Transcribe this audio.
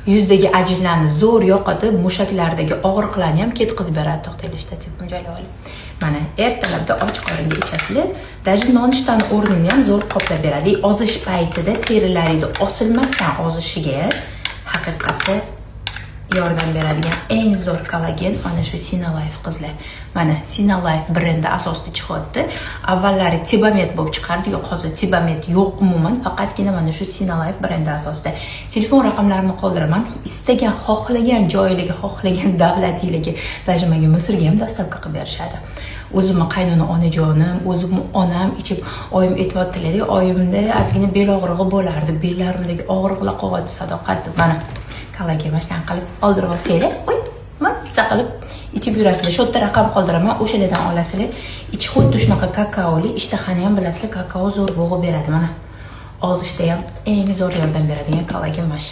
yuzdagi ajinlarni zo'r yo'qotib, mushaklardagi og'riqlarni ham ketkazib beradi. To'xtaylik, shtativni joylab oling. Mana ertalabda och qoringa ichasizlar, даже nonushtani o'rnini ham zo'r qoplab beradi. Ozish paytida terilaringiz osilmasdan ozishiga haqiqatda yordam beradigan eng zo'r kollagen mana shu Sinalife qizlar. Mana Sinalife brendi asosida chiqyapti. Avvallari Tibamet bo'lib chiqardi, yo'q hozir Tibamet yo'q umuman, faqatgina mana shu Sinalife brendi asosida. Telefon raqamlarimni qoldiraman. Istagan, xohlagan joylarga, xohlagan davlatingizga, даже menga Misrga ham dostavka qilib berishadi. O'zimni qaynona onajonim, o'zimni onam ichib, oyim aytibdilar, oyimda ozgina bel og'rig'i bo'lardi, bellarimdagi og'riqlar qoladi, sadoqat deb. Mana kollagen mashtan qilib oldirib olsanglar, mazza qilib ichib yurasizlar. Shu yerda raqam qoldiraman, o'shalardan olasizlar. Ichi xuddi shunaqa kakaoli, ishtahani ham bilasizlar, kakao zo'r bo'g'ib beradi. Mana ozishda ham eng zo'r yordam beradigan kollagen mash.